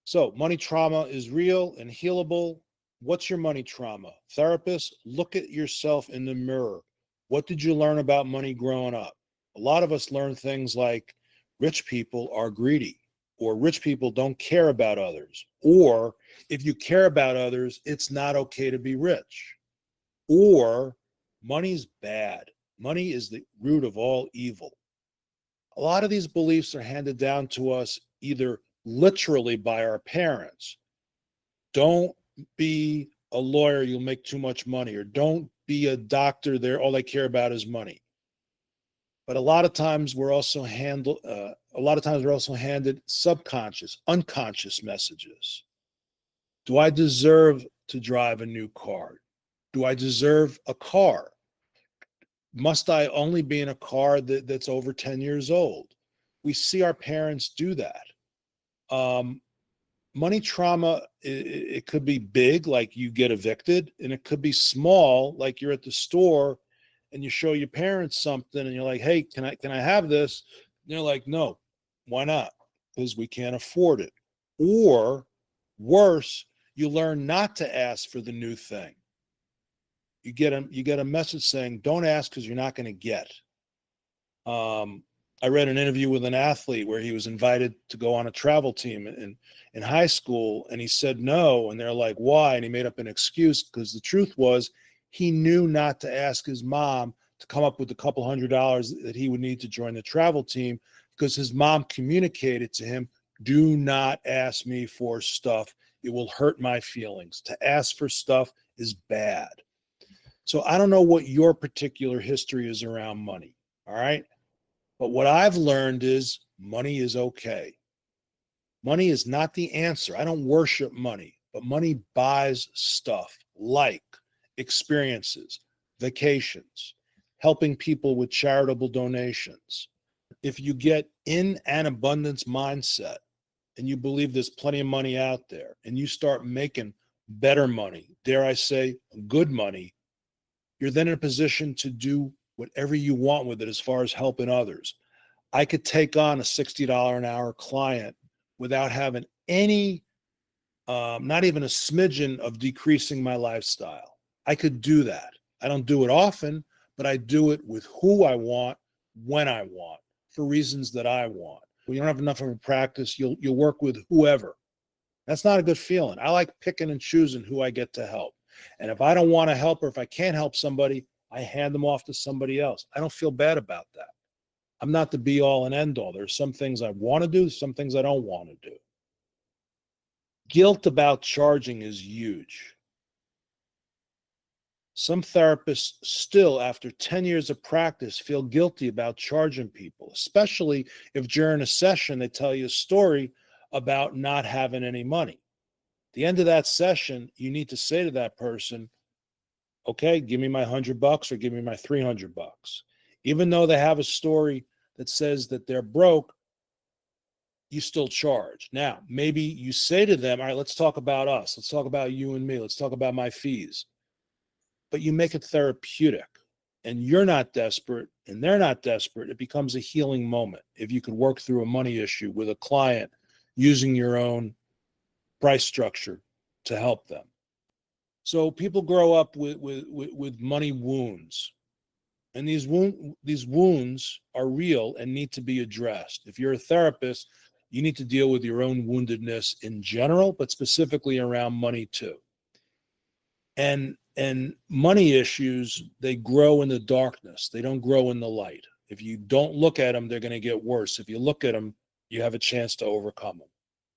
So money trauma is real and healable. What's your money trauma? Therapists, look at yourself in the mirror. What did you learn about money growing up? A lot of us learn things like rich people are greedy, or rich people don't care about others, or if you care about others, it's not okay to be rich, or money's bad. Money is the root of all evil. A lot of these beliefs are handed down to us either literally by our parents. Don't be a lawyer, you'll make too much money, or don't be a doctor, there all they care about is money. But a lot of times we're also handed subconscious, unconscious messages. Do I deserve to drive a new car? Do I deserve a car? Must I only be in a car that's over 10 years old? We see our parents do that. Money trauma, it could be big, like you get evicted, and it could be small, like you're at the store and you show your parents something and you're like, hey, can I have this? And they're like, no, why not? Because we can't afford it. Or worse, you learn not to ask for the new thing. You get a message saying, don't ask because you're not going to get. I read an interview with an athlete where he was invited to go on a travel team in high school, and he said no, and they're like, why? And he made up an excuse because the truth was he knew not to ask his mom to come up with a couple $100 that he would need to join the travel team, because his mom communicated to him, do not ask me for stuff. It will hurt my feelings. To ask for stuff is bad. So I don't know what your particular history is around money, all right? But what I've learned is money is okay. Money is not the answer. I don't worship money, but money buys stuff like experiences, vacations, helping people with charitable donations. If you get in an abundance mindset and you believe there's plenty of money out there and you start making better money, dare I say, good money, you're then in a position to do whatever you want with it as far as helping others. I could take on a $60 an hour client without having any, not even a smidgen of decreasing my lifestyle. I could do that. I don't do it often, but I do it with who I want, when I want, for reasons that I want. When you don't have enough of a practice, you'll work with whoever. That's not a good feeling. I like picking and choosing who I get to help. And if I don't want to help, or if I can't help somebody, I hand them off to somebody else. I don't feel bad about that. I'm not the be all and end all. There's some things I want to do, some things I don't want to do. Guilt about charging is huge. Some therapists still, after 10 years of practice, feel guilty about charging people, especially if during a session they tell you a story about not having any money. At the end of that session, you need to say to that person, okay, give me my $100 or give me my $300. Even though they have a story that says that they're broke, you still charge. Now, maybe you say to them, all right, let's talk about us. Let's talk about you and me. Let's talk about my fees. But you make it therapeutic, and you're not desperate and they're not desperate. It becomes a healing moment if you can work through a money issue with a client using your own price structure to help them. So people grow up with money wounds. And these wounds are real and need to be addressed. If you're a therapist, you need to deal with your own woundedness in general, but specifically around money too. And money issues, they grow in the darkness. They don't grow in the light. If you don't look at them, they're going to get worse. If you look at them, you have a chance to overcome them.